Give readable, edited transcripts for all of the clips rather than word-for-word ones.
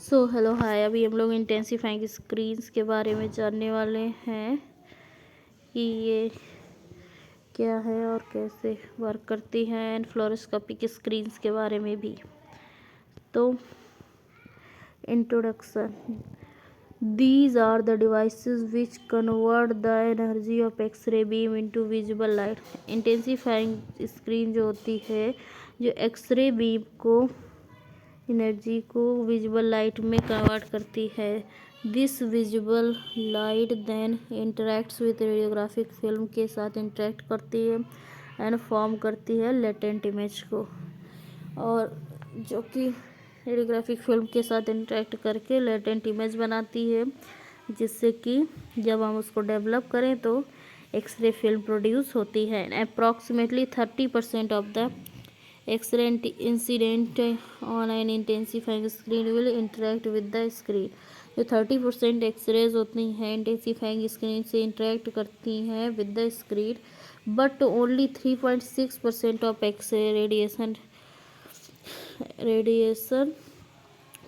So hello hi, अभी हम लोग इंटेंसिफाइंग स्क्रीन्स के बारे में जानने वाले हैं कि ये क्या है और कैसे वर्क करती हैं, एंड फ्लोरोस्कोपिक स्क्रीन्स के बारे में भी। तो introduction. These are the devices which convert the energy of X-ray beam into visible light. Intensifying screen जो होती है, जो एक्सरे बीम को एनर्जी को विजिबल लाइट में कन्वर्ट करती है। This visible light then interacts with radiographic film के साथ इंटरेक्ट करती है एंड फॉर्म करती है लेटेंट इमेज को, और जो कि रेडियोग्राफिक फिल्म के साथ इंटरेक्ट करके लेटेंट इमेज बनाती है, जिससे कि जब हम उसको डेवलप करें तो एक्सरे फिल्म प्रोड्यूस होती है। Approximately 30% of the X-ray incident on an intensifying screen will interact with the screen। जो 30% एक्सरेज होती हैं इंटेंसिफाइंग स्क्रीन से इंटरेक्ट करती हैं with the screen, but only 3.6% of X ray radiation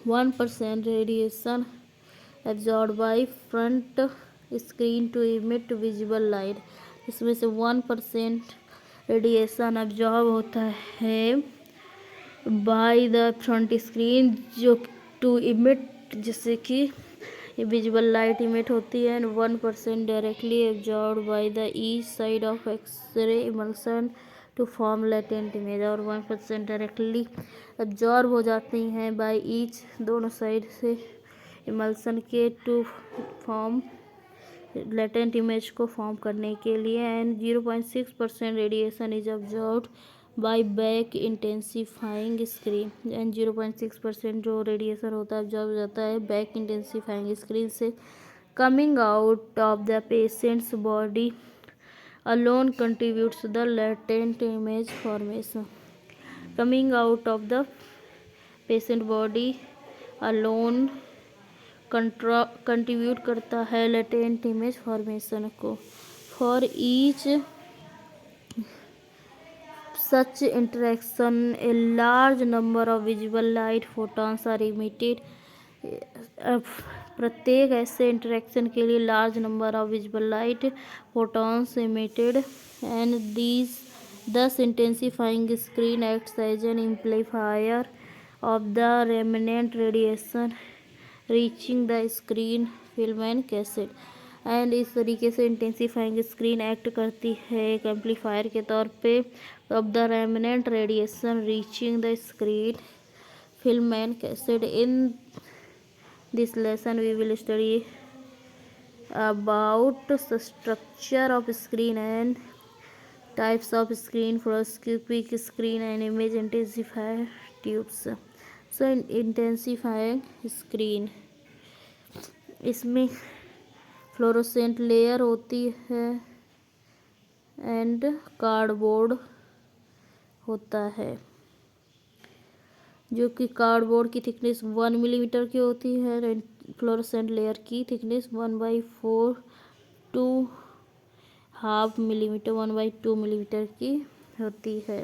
1% radiation absorb by front screen to emit visible light. इसमें से 1% radiation absorb होता है बाय द फ्रंट स्क्रीन, जो टू इमिट, जिससे कि विजिबल लाइट इमिट होती है, and 1% directly absorb by the each side of X ray emulsion to form latent image, और 1% डायरेक्टली एब्जॉर्ब हो जाती हैं बाय ईच, दोनों साइड से इमल्सन के, टू फॉर्म लेटेंट इमेज को फॉर्म करने के लिए, and 0.6% radiation is observed buy back intensifying screen, and 0.6% जो रेडिएशन होता है ऑब्जर्व हो जाता है बैक इंटेंसिफाइंग स्क्रीन से coming out of the patients body alone contributes the latent image formation. Coming out of the patient body alone contribute करता है latent image formation को। For each such interaction a large number of visible light photons are emitted. प्रत्येक ऐसे interaction के लिए large number of visible light photons emitted, and these thus intensifying screen acts as an amplifier of the remnant radiation reaching the screen film and cassette। And इस तरीके से intensifying screen act करती है एक amplifier के तौर पे of the remnant radiation reaching the screen film and cassette. In this lesson we will study about the structure of screen and types of screen, fluoroscopic screen and image intensifier tubes। So intensifying screen, इसमें fluorescent layer होती है and cardboard होता है, जो कि cardboard की thickness 1 millimetre की होती है, फ्लोरोसेंट लेयर की thickness 1/4 to half millimetre 1/2 millimetre की होती है,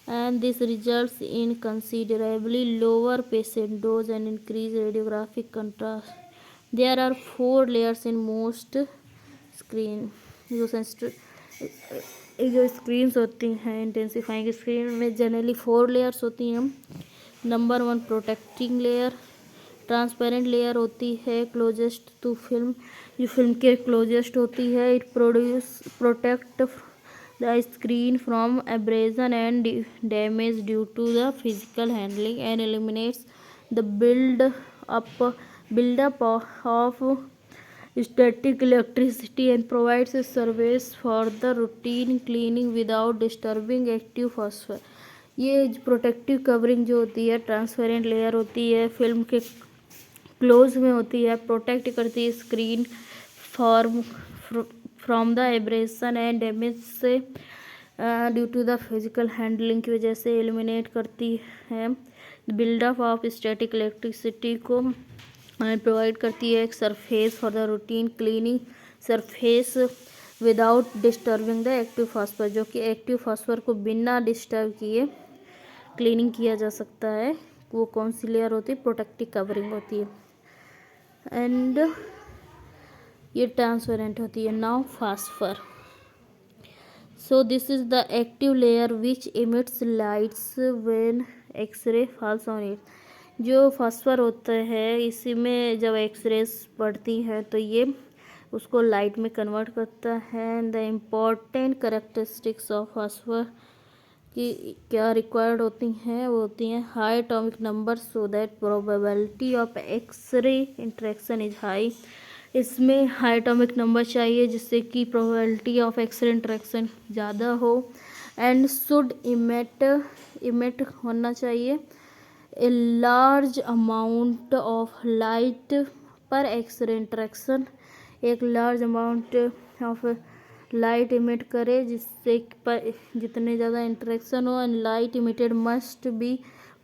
and this results in considerably lower patient dose and increase radiographic contrast. There are 4 layers in most screen. जो स्क्रीन्स होती हैं इंटेंसिफाइंग स्क्रीन में जनरली 4 लेयर्स होती हैं। Number 1 protecting layer, transparent layer होती है क्लोजेस्ट टू फिल्म, जो film के क्लोजेस्ट होती है। It protect the screen from abrasion and damage due to the physical handling, and eliminates the buildup of static electricity and provides a service for the routine cleaning without disturbing active phosphor। ये protective covering जो होती है transparent layer होती है, film के close में होती है, प्रोटेक्ट करती है screen from the abrasion and damage से due to the physical handling की वजह से एलिमिनेट करती है बिल्डअप ऑफ स्टैटिक इलेक्ट्रिसिटी को, प्रोवाइड करती है एक surface for the routine cleaning surface without disturbing the active phosphor, जो कि एक्टिव फॉस्फर को बिना डिस्टर्ब किए क्लीनिंग किया जा सकता है वो कौन सी लेयर होती है, प्रोटेक्टिव कवरिंग होती है, एंड ये ट्रांसपेरेंट होती है। Now phosphor, so this is the active layer which emits lights when x-ray falls on it. जो फास्फर होता है इसी में जब एक्सरेज पड़ती हैं तो ये उसको लाइट में कन्वर्ट करता है। The important characteristics of phosphor की क्या रिक्वायर्ड होती हैं, वो होती हैं high atomic number so that probability of X ray interaction is high. इसमें हाई एटॉमिक नंबर चाहिए जिससे कि प्रोबेबिलिटी ऑफ एक्सरे इंटरेक्शन ज़्यादा हो। एंड शुड इमिट होना चाहिए a large amount of light पर एक्सरे इंटरेक्शन, एक large amount of light emit करे जिससे पर जितने ज़्यादा इंटरेक्शन हो। And light emitted must be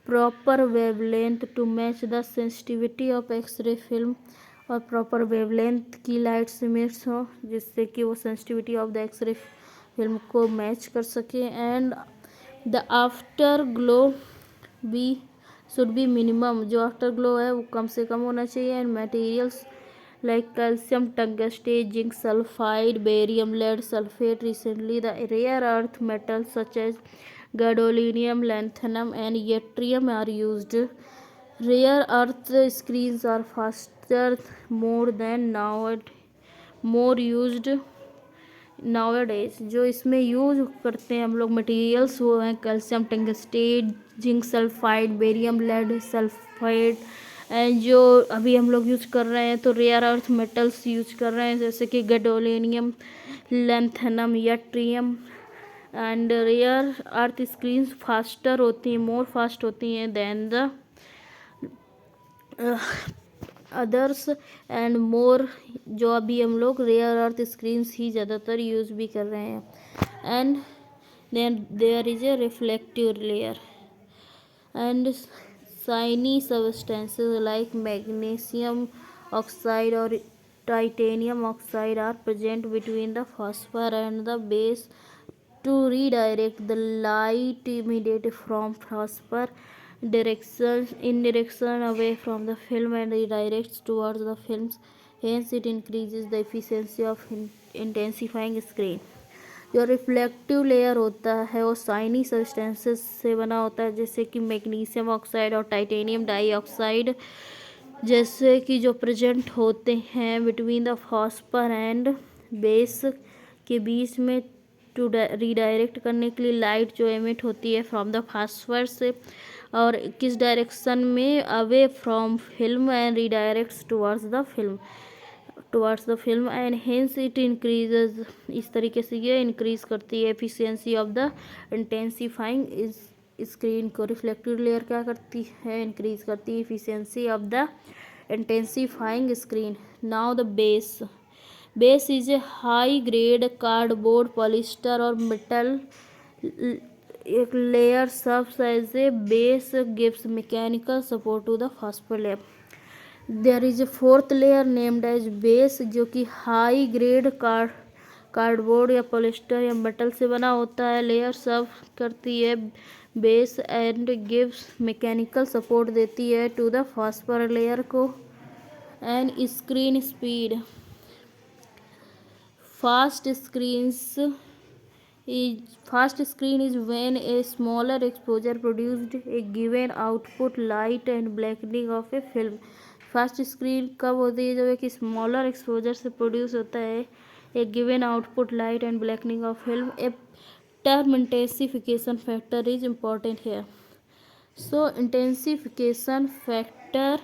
proper wavelength to match the sensitivity of X ray film, और प्रॉपर वेवलेंथ की लाइट्स इमिट्स हो जिससे कि वो sensitivity of the X ray film को मैच कर सके। And the after glow be should be minimum, जो आफ्टर ग्लो है वो कम से कम होना चाहिए। And materials like calcium, tungsten, zinc sulfide, barium, lead sulfate. Recently, the rare earth metals such as gadolinium, lanthanum, and yttrium are used. Rare earth screens are faster more used nowadays. जो इसमें use करते हैं हम लोग materials वो हैं calcium, tungsten, zinc sulphide, barium, lead sulphide. And जो अभी हम लोग यूज कर रहे हैं तो रेयर अर्थ मेटल्स यूज कर रहे हैं जैसे कि gadolinium, lanthanum, yttrium. And rare earth screens faster होती हैं, मोर फास्ट होती हैं than the others and more, जो अभी हम लोग रेयर अर्थ स्क्रीन्स ही ज़्यादातर यूज़ भी कर रहे हैं। And then there is a reflective layer and shiny substances like magnesium oxide or titanium oxide are present between the phosphor and the base to redirect the light emitted from phosphor direction away from the film and redirects towards the films. Hence it increases the efficiency of intensifying screen. जो reflective layer होता है वो Saini substances से बना होता है जैसे कि मैग्नीशियम ऑक्साइड और टाइटेनियम डाइऑक्साइड, जैसे कि जो प्रेजेंट होते हैं between the phosphor and base के बीच में टू रीडायरेक्ट करने के लिए लाइट जो एमिट होती है फ्रॉम द फॉस्फर से, और किस डायरेक्शन में, away from film and redirects towards the film and hence it increases. इस तरीके से ये इंक्रीज करती है efficiency of the intensifying screen को। रिफ्लेक्टिव लेयर क्या करती है, इंक्रीज करती है efficiency of the intensifying screen. Now the base is a high grade cardboard, polyester और मेटल एक layer serves as a base gives mechanical support to the phosphor layer. There is a fourth layer named as base जो कि high grade cardboard या polyester या metal से बना होता है। लेयर सर्व करती है base and gives mechanical support देती है टू द फॉस्फर लेयर को। And screen speed, fast screen is when a smaller exposure produced a given output light and blackening of a film. Fast screen कब होती है, जब एक smaller exposure से produce होता है एक given output light and blackening of film. A term intensification factor is important here. So intensification factor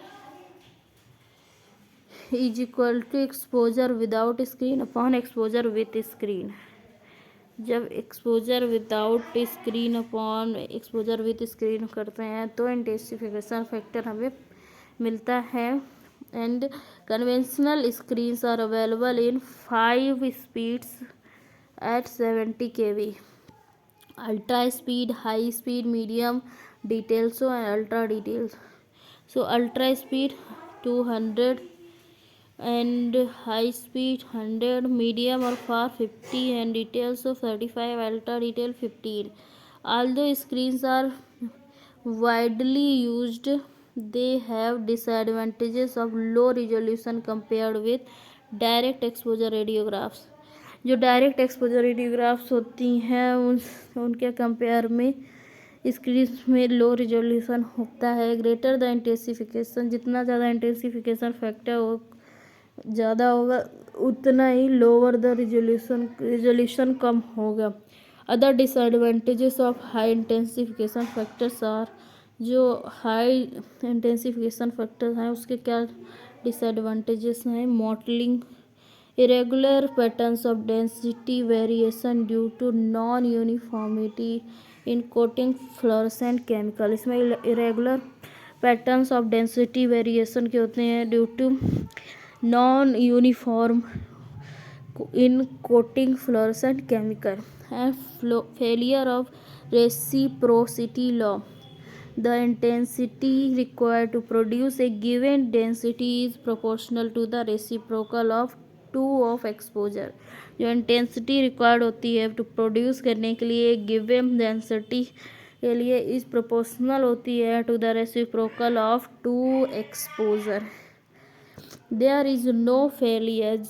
is equal to exposure without screen upon exposure with screen. जब exposure without screen upon exposure with screen करते हैं तो intensification factor हमें मिलता है। And conventional screens are available in 5 speeds at 70 kV, ultra speed, high speed, medium, details and ultra details. So ultra speed 200 and high speed 100, medium or far 50 and details of 35, ultra detail 15. Although screens are widely used. They have disadvantages of low resolution compared with direct exposure radiographs. जो direct exposure radiographs होती हैं उनके compare में screen में लो resolution होता है। Greater the intensification, जितना ज़्यादा इंटेंसिफिकेशन फैक्टर हो ज़्यादा होगा उतना ही लोअर द रिजोल्यूशन कम होगा। Other disadvantages of high intensification factors are, जो हाई इंटेंसिफिकेशन फैक्टर हैं उसके क्या डिसएडवांटेजेस हैं। Mottling, irregular patterns of density variation due to non-uniformity in coating fluorescent chemical। इसमें irregular patterns of density variation के होते हैं due to non uniform in coating fluorescent chemical, and failure of reciprocity law. The intensity required to produce a given density is proportional to the reciprocal of 2 of exposure। जो intensity required होती है to produce करने के लिए given density के लिए इस proportional होती है to the reciprocal of 2 exposure. There is no failure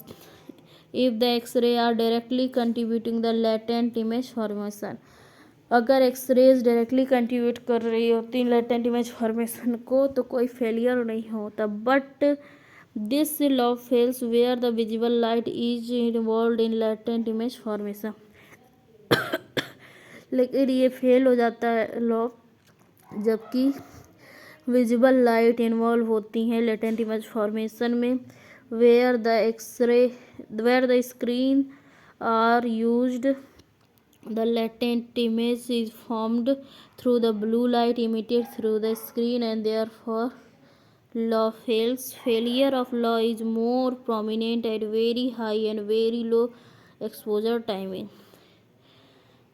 if the X ray are directly contributing the latent image formation. अगर एक्सरेज डायरेक्टली कंट्रीब्यूट कर रही होती लेटेंट इमेज फॉर्मेशन को तो कोई फेलियर नहीं होता। But this law fails where the visible light is involve in latent image formation. लेकिन ये फेल हो जाता है लॉ जबकि विजिबल लाइट इन्वॉल्व होती हैं लेटेंट इमेज फॉर्मेशन में। Where the screen are used, the latent image is formed through the blue light emitted through the screen, and therefore law fails. Failure of law is more prominent at very high and very low exposure timing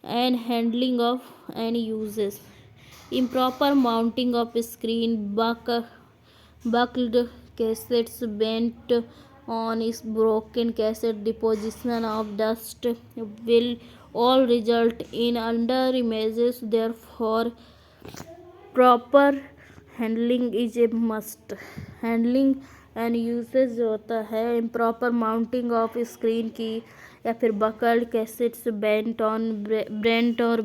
and handling of and uses. Improper mounting of screen, buckled cassettes bent on is broken cassette, deposition of dust will all result in under images. Therefore proper handling is a must। handling and usage जो होता है improper mounting of screen की या फिर buckled cassettes, bent और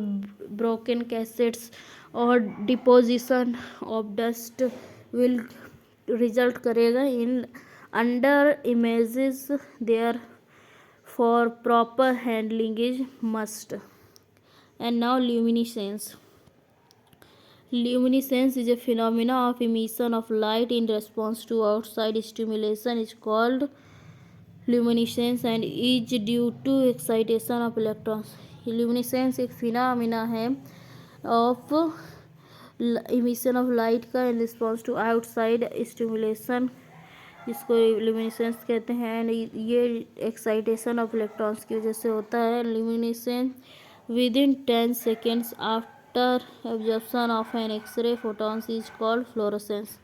broken cassettes और deposition of dust will result करेगा in under images। Therefore proper handling is must। And now luminescence. Luminescence is a phenomena of emission of light in response to outside stimulation is called luminescence and is due to excitation of electrons। luminescence एक phenomena है of emission of light का in response to outside stimulation, जिसको luminescence कहते हैं। ये excitation of electrons की वजह से होता है। Luminescence within 10 seconds after absorption of an X ray photons is called fluorescence.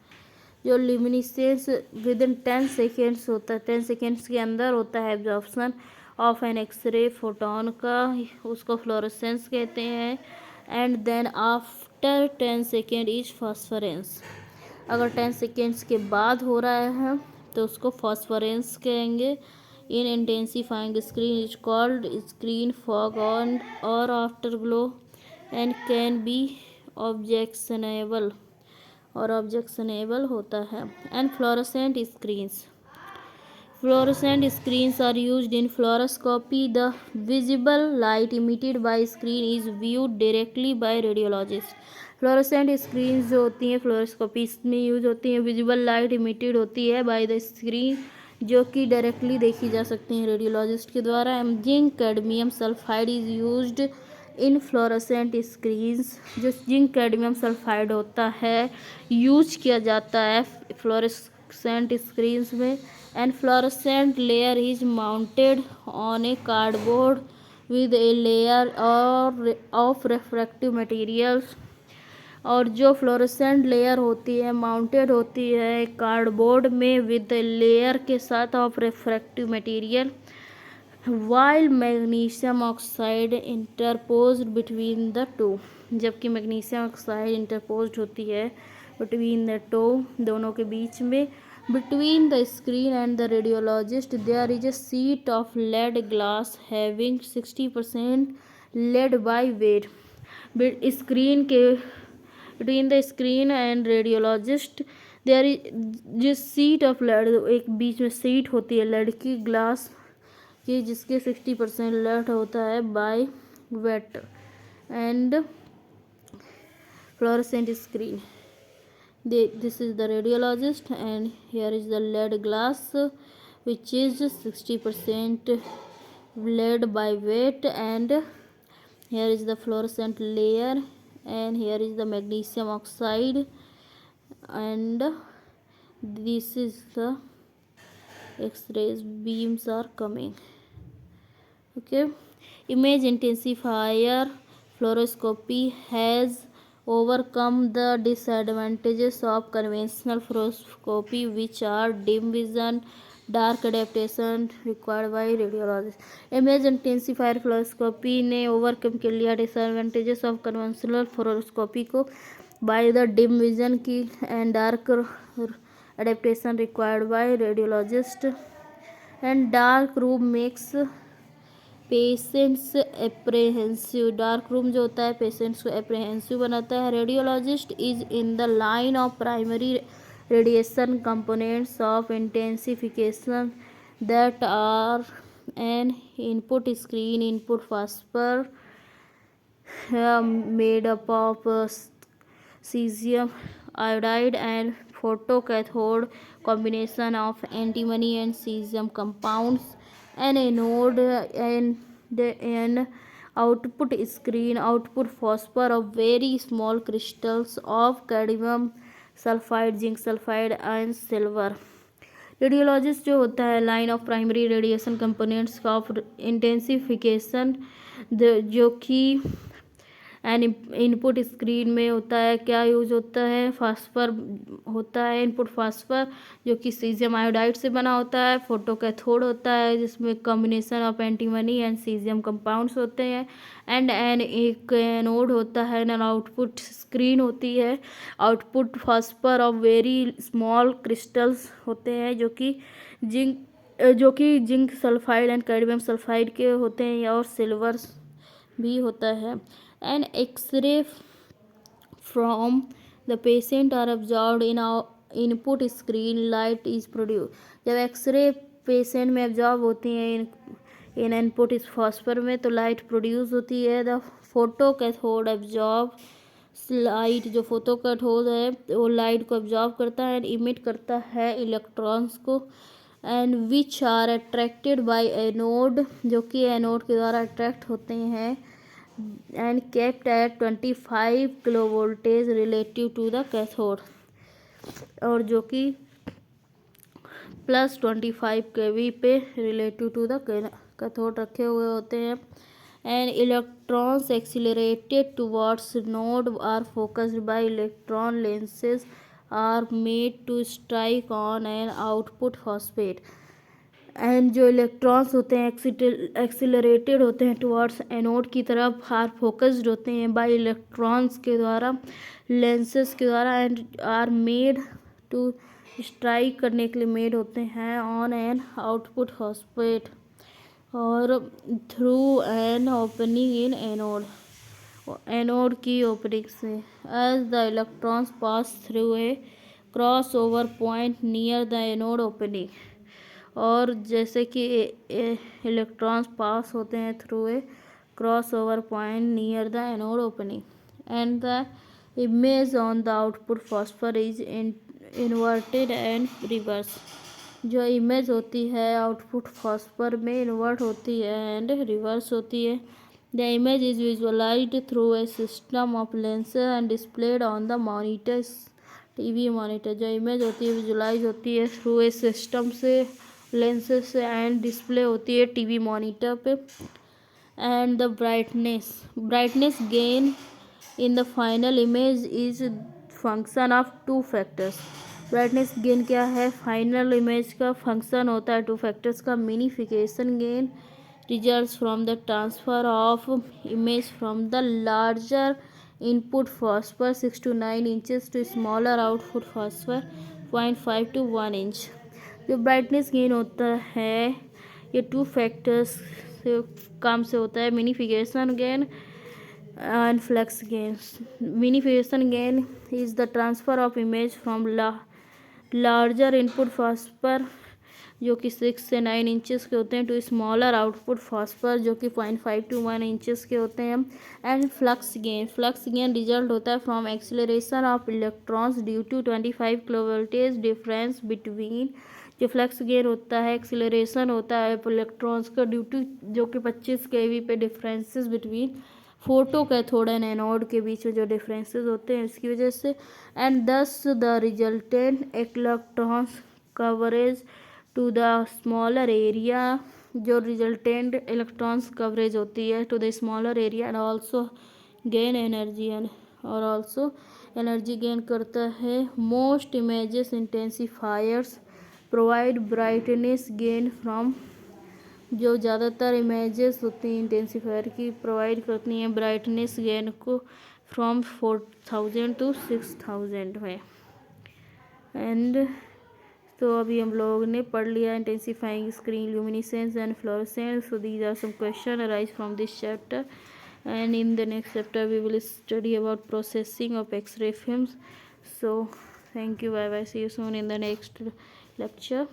जो ल्यूमिनेसेंस विद इन 10 सेकेंड्स होता है, 10 सेकेंड्स के अंदर होता है absorption of an X ray photon का, उसको फ्लोरोसेंस कहते हैं। And then after 10 second is phosphorescence. अगर 10 सेकेंड्स के बाद हो रहा है तो उसको फॉस्फोरेंस कहेंगे। In intensifying screen is called screen fog on और after glow and can be objectionable और ऑब्जेक्शनेबल होता है। And fluorescent screens. Fluorescent screens are used in fluoroscopy. The visible light emitted by screen is viewed directly by radiologists। Fluorescent screens जो होती हैं fluoroscopy में use होती हैं। Visible light emitted होती है बाय द स्क्रीन जो कि डायरेक्टली देखी जा सकती हैं रेडियोलॉजिस्ट के द्वारा। Zinc cadmium sulphide is used in fluorescent screens. जो जिंक कैडमियम सल्फाइड होता है यूज किया जाता है फ्लोरोसेंट स्क्रीन्स में। And fluorescent layer is mounted on A cardboard with a layer of refractive materials. और जो फ्लोरोसेंट लेयर होती है माउंटेड होती है कार्डबोर्ड में विद लेयर के साथ of refractive material. While magnesium oxide interposed between the two. जबकि मैग्नीशियम ऑक्साइड इंटरपोज्ड होती है बिटवीन द टो, दोनों के बीच में। Between the screen and the radiologist there is a sheet of lead glass having 60% lead by weight. Screen के between the screen and radiologist there is जिस sheet of lead, एक बीच में seat होती है लेड की ग्लास की जिसके 60% लेड होता है by weight and fluorescent screen. This is the radiologist, and here is the lead glass which is 60% lead by weight, and here is the fluorescent layer, and here is the magnesium oxide, and this is the x-rays beams are coming. Okay, image intensifier fluoroscopy has overcome the disadvantages of conventional fluoroscopy, which are dim vision, dark adaptation required by radiologists. Image intensifier fluoroscopy ने overcome कर लिया disadvantages of conventional fluoroscopy को by the dim vision की and dark adaptation required by radiologist, and dark room makes patients apprehensive. Dark room जो होता है patients को apprehensive बनाता है। Radiologist is in the line of primary radiation components of intensification that are an input screen, input phosphor made up of cesium iodide and photocathode combination of antimony and cesium compounds, an anode and an output screen, output phosphor of very small crystals of cadmium sulfide, zinc sulfide and silver. Radiologist जो होता है line of primary radiation components का of intensification, जो कि and input screen में होता है क्या यूज होता है, फास्फर होता है, इनपुट फास्फर जो कि सीजियम आयोडाइड से बना होता है। फोटोकैथोड होता है जिसमें combination of antimony and caesium compounds होते हैं, एंड एक एनोड होता है, एंड आउटपुट स्क्रीन होती है। Output phosphor of very small crystals होते हैं जो कि zinc sulphide and cadmium sulphide के होते हैं, और सिल्वर भी होता है। And X ray from the patient are absorbed in input screen, light is produce. जब एक्सरे पेशेंट में अब्जॉर्ब होती हैं इन इनपुट इस फॉस्फर में तो लाइट प्रोड्यूस होती है। The photo cathode absorb light, जो फोटो कैथोड है वो लाइट को अब्जॉर्ब करता है एंड इमिट करता है इलेक्ट्रॉन्स को, and which are attracted by anode, जो कि एनोड के द्वारा अट्रैक्ट होते हैं, and kept at 25 kilo voltage relative to the cathode, और जो कि प्लस 25 kV पे रिलेटिव टू द कैथोड रखे हुए होते हैं। And electrons accelerated towards node are focused by electron lenses are made to strike on an output phosphate. And जो electrons होते हैं एक्सिलरेटेड होते हैं टुवर्ड्स एनोड की तरफ, आर फोकस्ड होते हैं बाय इलेक्ट्रॉन्स के द्वारा, लेंसेज के द्वारा, and are made to strike करने के लिए मेड होते हैं ऑन एन आउटपुट फॉस्फेट और through an opening in anode की ओपनिंग से। As the electrons pass through a cross over point near the anode opening, और जैसे कि इलेक्ट्रॉन्स पास होते हैं through a cross over point near the anode opening, and the image on the output phosphor is inverted and reverse. जो image होती है output phosphor में invert होती है एंड रिवर्स होती है। The image is visualised through a system of lenses and displayed on the monitor, TV monitor. जो image होती है विजुअलाइज होती है थ्रू ए सिस्टम से, लेंसेज से, एंड डिस्प्ले होती है टीवी मॉनिटर पे। And the brightness gain in the final image is function of two factors. Brightness gain क्या है, फाइनल इमेज का फंक्शन होता है टू फैक्टर्स का। Minification gain results from the transfer of image from the larger input phosphor 6 to 9 inches to smaller output phosphor 0.5 to 1 inch। जो brightness gain होता है ये 2 फैक्टर्स से काम से होता है, minification gain and flex gains। Minification gain is the transfer of image from larger input phosphor जो कि 6 से 9 इंचेस के होते हैं टू स्मॉलर आउटपुट फॉस्फर जो कि 0.5 to 1 इंचेस के होते हैं। एंड फ्लक्स गेन रिजल्ट होता है from acceleration of electrons due to 25 kilovoltage difference between. जो फ्लक्स गेन होता है एक्सीलरेशन होता है इलेक्ट्रॉन्स का ड्यू टू जो कि 25 केवी पे differences between photo cathode and anode के बीच में जो डिफरेंसेस होते हैं इसकी वजह से। And thus the resultant electrons coverage to the smaller area. जो रिजल्टेंट इलेक्ट्रॉन्स कवरेज होती है to the smaller area and also gain energy और ऑल्सो एनर्जी गेन करता है। Most images intensifiers provide brightness gain from. जो ज़्यादातर images होती हैं इंटेंसिफायर की प्रोवाइड करती हैं ब्राइटनेस गेन को फ्रॉम 4000 to 6000 में। एंड तो अभी हम लोगों ने पढ़ लिया intensifying screen luminescence and fluorescence. So these are some question arise from this chapter and in the next chapter we will study about processing of X ray films. So thank you, bye bye, see you soon in the next lecture।